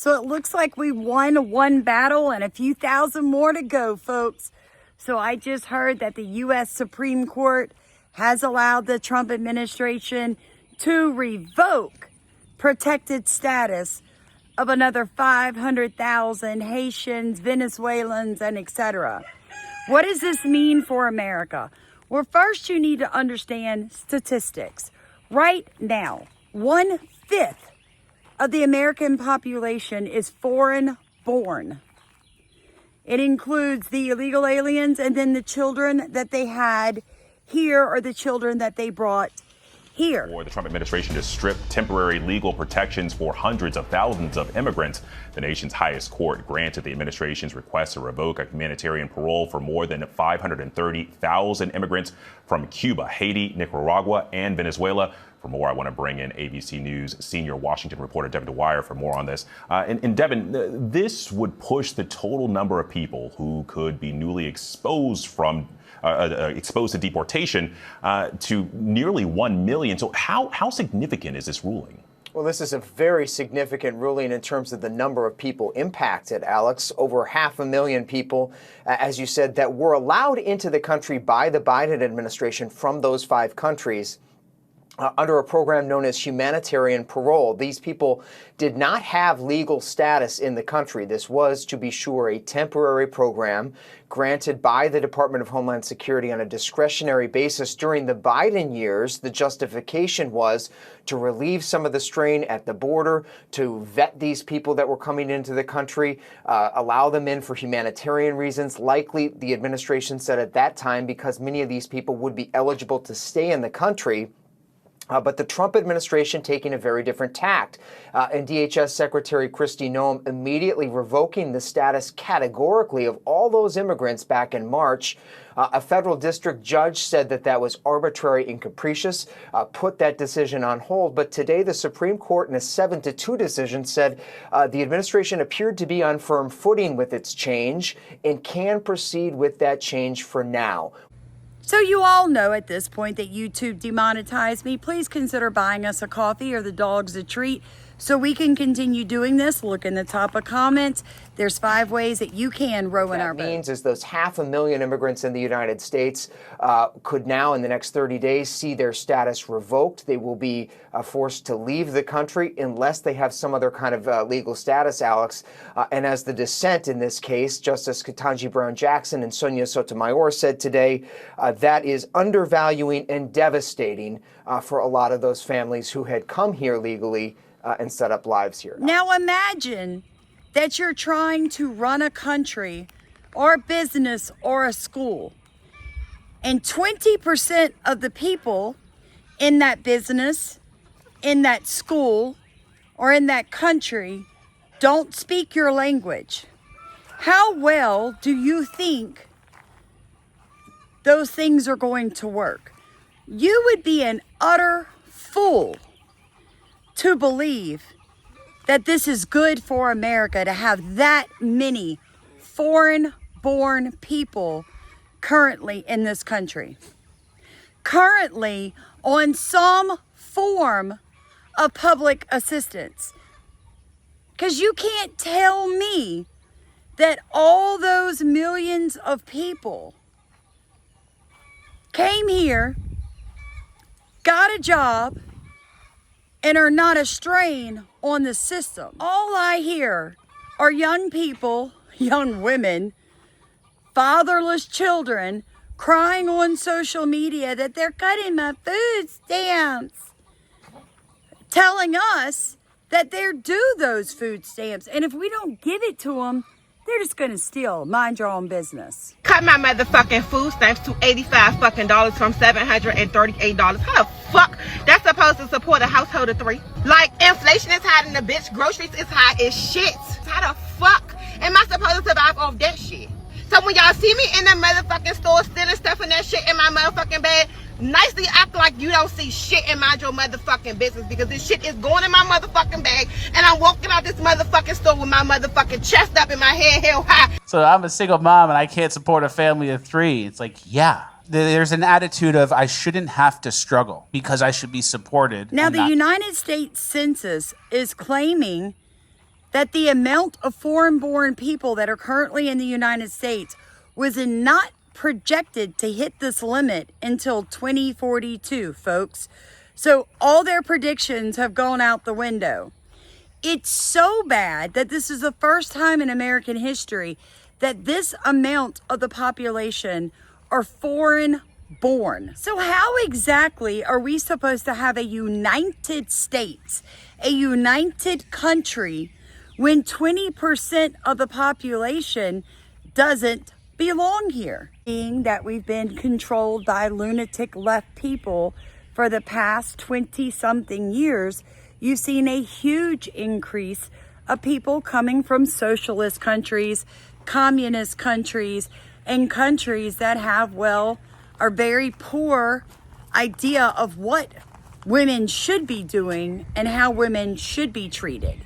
So it looks like we won one battle and a few thousand more to go, folks. So I just heard that the U.S. Supreme Court has allowed the Trump administration to revoke protected status of another 500,000 Haitians, Venezuelans, and etc. What does this mean for America? Well, first you need to understand statistics. Right now, 1/5 of the American population is foreign born. It includes the illegal aliens and then the children that they had here or the children that they brought here. For the Trump administration to strip temporary legal protections for hundreds of thousands of immigrants, the nation's highest court granted the administration's request to revoke a humanitarian parole for more than 530,000 immigrants from Cuba, Haiti, Nicaragua, and Venezuela. For more, I want to bring in ABC News senior Washington reporter Devin Dwyer for more on this. And Devin, this would push the total number of people who could be newly exposed to deportation to nearly 1 million. So how significant is this ruling? Well, this is a very significant ruling in terms of the number of people impacted, Alex. Over 500,000 people, as you said, that were allowed into the country by the Biden administration from those 5 countries. Under a program known as humanitarian parole. These people did not have legal status in the country. This was, to be sure, a temporary program granted by the Department of Homeland Security on a discretionary basis during the Biden years. The justification was to relieve some of the strain at the border, to vet these people that were coming into the country, allow them in for humanitarian reasons. Likely, the administration said at that time, because many of these people would be eligible to stay in the country. But the Trump administration taking a very different tact. And DHS Secretary Kristi Noem immediately revoking the status categorically of all those immigrants back in March. A federal district judge said that that was arbitrary and capricious, put that decision on hold. But today, the Supreme Court, in a 7-2 decision, said the administration appeared to be on firm footing with its change and can proceed with that change for now. So you all know at this point that YouTube demonetized me. Please consider buying us a coffee or the dogs a treat so we can continue doing this. Look in the top of comments. There's 5 ways that you can row in our boat. That means is those 500,000 immigrants in the United States could now in the next 30 days see their status revoked. They will be forced to leave the country unless they have some other kind of legal status, Alex. And as the dissent in this case, Justice Ketanji Brown Jackson and Sonia Sotomayor said today, that is undervaluing and devastating for a lot of those families who had come here legally and set up lives here. Now imagine that you're trying to run a country or a business or a school, and 20% of the people in that business, in that school, or in that country don't speak your language. How well do you think those things are going to work? You would be an utter fool to believe that this is good for America to have that many foreign-born people currently in this country. Currently on some form of public assistance. Because you can't tell me that all those millions of people came here, got a job, and are not a strain on the system. All I hear are young people, young women, fatherless children crying on social media that they're cutting my food stamps, telling us that they're due those food stamps. And if we don't give it to them, they're just gonna steal. Mind your own business. Cut my motherfucking food stamps to $85 fucking dollars from $738. How the fuck that's supposed to support a household of 3? Like, inflation is high in the bitch, groceries is high as shit. How the fuck am I supposed to survive off that shit? So when y'all see me in the motherfucking store stealing stuff and that shit in my motherfucking bag, nicely act like you don't see shit and mind your motherfucking business, because this shit is going in my motherfucking bag and I'm walking out this motherfucking store with my motherfucking chest up and my head held high. So I'm a single mom and I can't support a family of 3. It's like, yeah. There's an attitude of I shouldn't have to struggle because I should be supported. Now, the United States Census is claiming that the amount of foreign-born people that are currently in the United States was not projected to hit this limit until 2042, folks. So all their predictions have gone out the window. It's so bad that this is the first time in American history that this amount of the population are foreign-born. So how exactly are we supposed to have a United States, a united country, when 20% of the population doesn't belong here? Being that we've been controlled by lunatic left people for the past 20-something years, you've seen a huge increase of people coming from socialist countries, communist countries, and countries that have, well, are very poor idea of what women should be doing and how women should be treated.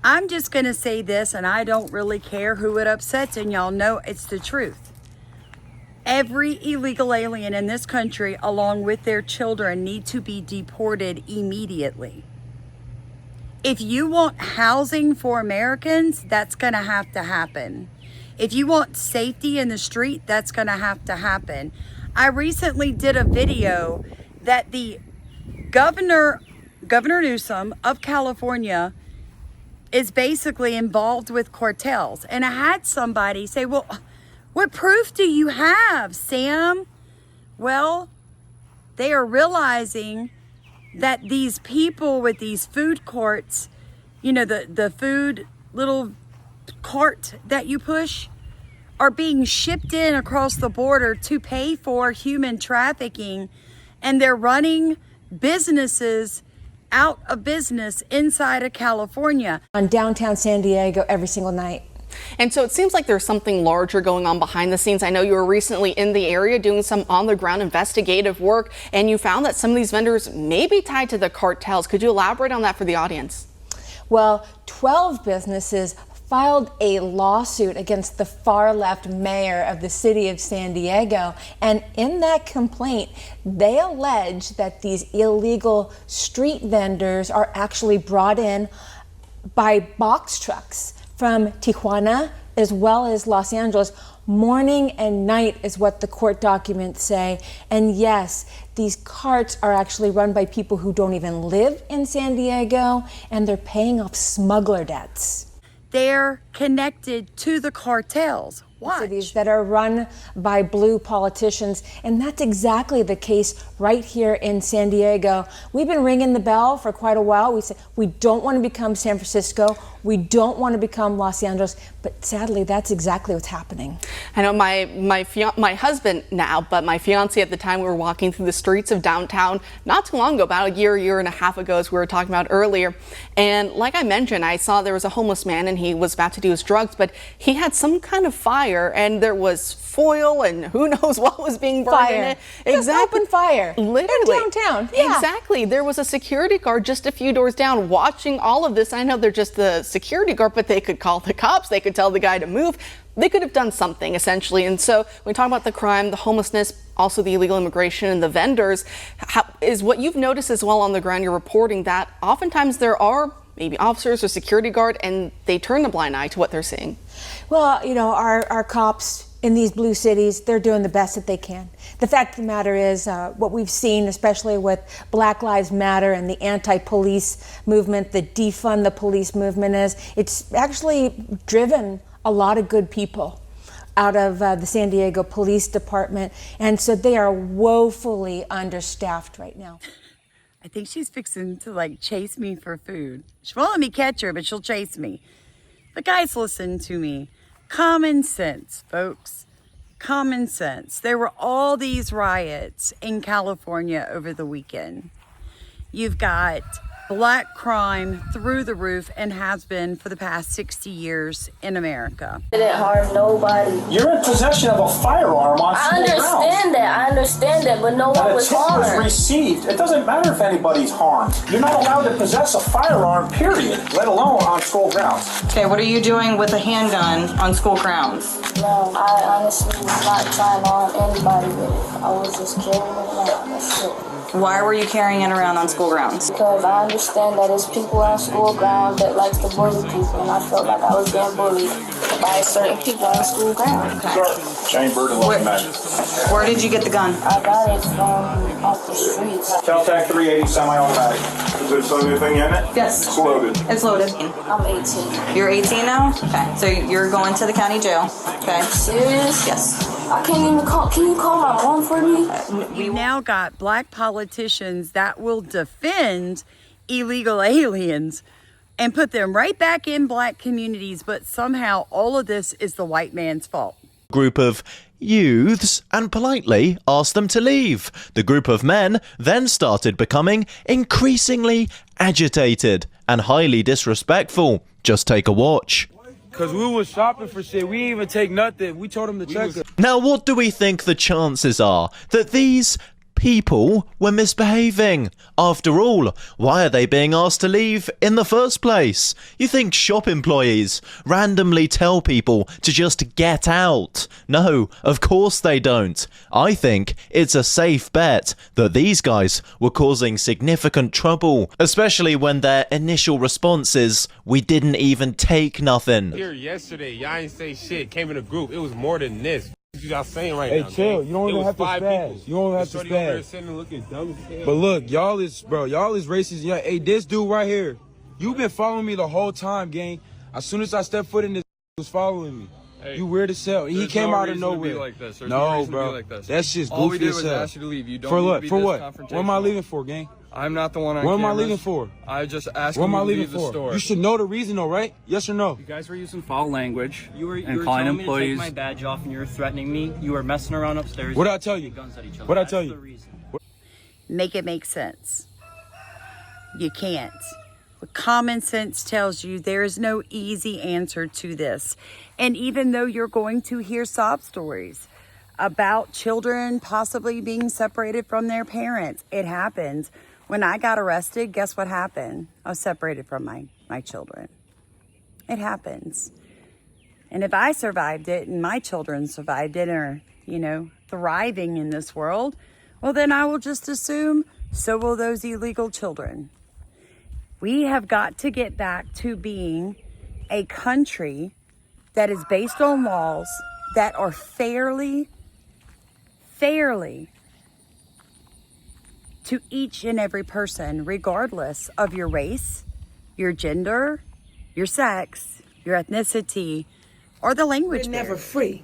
I'm just going to say this, and I don't really care who it upsets, and y'all know it's the truth. Every illegal alien in this country, along with their children, need to be deported immediately. If you want housing for Americans, that's going to have to happen. If you want safety in the street, that's going to have to happen. I recently did a video that the Governor Newsom of California is basically involved with cartels. And I had somebody say, well, what proof do you have, Sam? Well, they are realizing that these people with these food carts, you know, the food little cart that you push, are being shipped in across the border to pay for human trafficking, and they're running businesses out of business inside of California. On downtown San Diego every single night. And so it seems like there's something larger going on behind the scenes. I know you were recently in the area doing some on-the-ground investigative work, and you found that some of these vendors may be tied to the cartels. Could you elaborate on that for the audience? Well, 12 businesses filed a lawsuit against the far-left mayor of the city of San Diego. And in that complaint, they allege that these illegal street vendors are actually brought in by box trucks from Tijuana as well as Los Angeles. Morning and night is what the court documents say. And yes, these carts are actually run by people who don't even live in San Diego, and they're paying off smuggler debts. They're connected to the cartels. Watch. Cities that are run by blue politicians, and that's exactly the case right here in San Diego. We've been ringing the bell for quite a while. We said we don't want to become San Francisco, we don't want to become Los Angeles, but sadly that's exactly what's happening. I know my husband now, but my fiance at the time, we were walking through the streets of downtown not too long ago, about a year and a half ago, as we were talking about earlier. And like I mentioned, I saw there was a homeless man and he was about to do his drugs, but he had some kind of fire, and there was foil and who knows what was being burned in it. Exactly. Open fire. Literally. In downtown. Yeah. Exactly. There was a security guard just a few doors down watching all of this. I know they're just the security guard, but they could call the cops. They could tell the guy to move. They could have done something, essentially. And so when we talk about the crime, the homelessness, also the illegal immigration and the vendors, is what you've noticed as well on the ground. You're reporting that oftentimes there are maybe officers or security guard, and they turn a blind eye to what they're seeing. Well, you know, our cops in these blue cities, they're doing the best that they can. The fact of the matter is, what we've seen, especially with Black Lives Matter and the anti-police movement, the defund the police movement, it's actually driven a lot of good people out of the San Diego Police Department, and so they are woefully understaffed right now. I think she's fixing to like chase me for food. She won't let me catch her, but she'll chase me. But guys, listen to me. Common sense, folks. Common sense. There were all these riots in California over the weekend. You've got black crime through the roof and has been for the past 60 years in America. It didn't harm nobody. You're in possession of a firearm on school grounds. I understand that, but no one was harmed. A tip was received. It doesn't matter if anybody's harmed. You're not allowed to possess a firearm, period, let alone on school grounds. Okay, what are you doing with a handgun on school grounds? No, I honestly was not trying to harm anybody with it. I was just carrying it around. That's it. Why were you carrying it around on school grounds? Because I understand that there's people on school grounds that likes to bully people, and I felt like I was getting bullied by certain people on school grounds. Where did you get the gun? I got it from off the streets. Caltech 380 semi-automatic. Is there something in it? Yes. It's loaded. It's loaded. I'm 18. You're 18 now? Okay. So you're going to the county jail. Okay. Serious? Yes. I can't even call. Can you call my mom for me? You now got black politicians that will defend illegal aliens and put them right back in black communities, but somehow all of this is the white man's fault. Group of youths and politely asked them to leave. The group of men then started becoming increasingly agitated and highly disrespectful. Just take a watch. Cause we was shopping for shit. We didn't even take nothing. We told them to check us. Now, what do we think the chances are that these people were misbehaving? After all, why are they being asked to leave in the first place? You think shop employees randomly tell people to just get out? No, of course they don't. I think it's a safe bet that these guys were causing significant trouble, especially when their initial response is, we didn't even take nothing. Here yesterday, y'all ain't say shit, came in a group. It was more than this. You y'all saying right hey, now, chill. man. You don't even have to spaz. You don't have to spaz. But look, y'all is racist. Yeah, hey, this dude right here, you've been following me the whole time, gang. As soon as I stepped foot in this, was following me. Hey, you weird as hell. He came out of nowhere. Like this. No, bro. Like this. That's just goofy all we did as was hell. ask you to leave. You don't for need what? to be For this what? What am I leaving for, gang? I'm not the one on What am I cameras. leaving for? I just asked what you am I to leaving leave the for? store. You should know the reason, though, right? Yes or no? You guys were using foul language you were calling telling employees. Me to take my badge off, and you were threatening me. You were messing around upstairs. What did I tell you? What did I tell you? Make it make sense. You can't. But common sense tells you there is no easy answer to this. And even though you're going to hear sob stories about children possibly being separated from their parents, it happens. When I got arrested, guess what happened? I was separated from my children. It happens. And if I survived it and my children survived it and are, thriving in this world, well, then I will just assume so will those illegal children. We have got to get back to being a country that is based on laws that are fairly to each and every person, regardless of your race, your gender, your sex, your ethnicity, or the language. We're never free.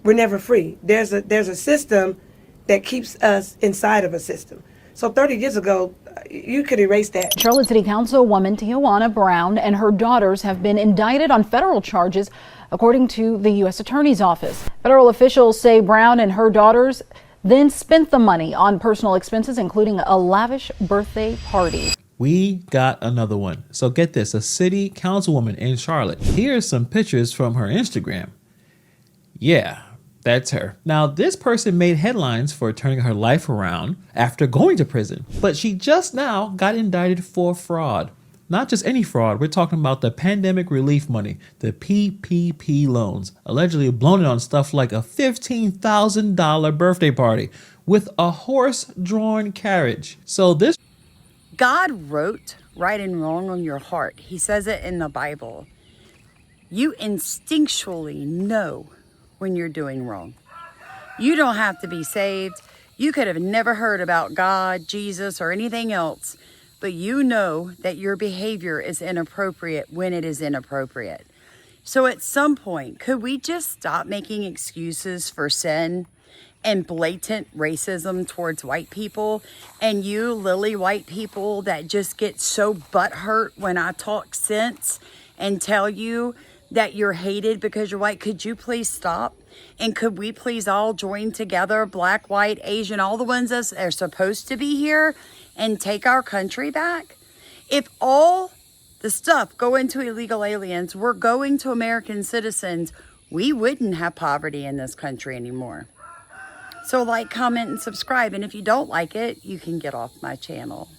We're never free. There's a system that keeps us inside of a system. So 30 years ago, you could erase that. Charlotte City Councilwoman Tijuana Brown and her daughters have been indicted on federal charges, according to the U.S. Attorney's Office. Federal officials say Brown and her daughters then spent the money on personal expenses, including a lavish birthday party. We got another one. So get this, a city councilwoman in Charlotte. Here's some pictures from her Instagram. Yeah, that's her. Now, this person made headlines for turning her life around after going to prison, but she just now got indicted for fraud. Not just any fraud, we're talking about the pandemic relief money, the PPP loans, allegedly blown it on stuff like a $15,000 birthday party with a horse-drawn carriage. So this God wrote right and wrong on your heart. He says it in the Bible. You instinctually know when you're doing wrong. You don't have to be saved. You could have never heard about God, Jesus, or anything else, but you know that your behavior is inappropriate when it is inappropriate. So at some point, could we just stop making excuses for sin and blatant racism towards white people, and you lily white people that just get so butthurt when I talk sense and tell you that you're hated because you're white? Could you please stop? And could we please all join together, black, white, Asian, all the ones that are supposed to be here, and take our country back? If all the stuff going to illegal aliens were going to American citizens, we wouldn't have poverty in this country anymore. So like, comment, and subscribe. And if you don't like it, you can get off my channel.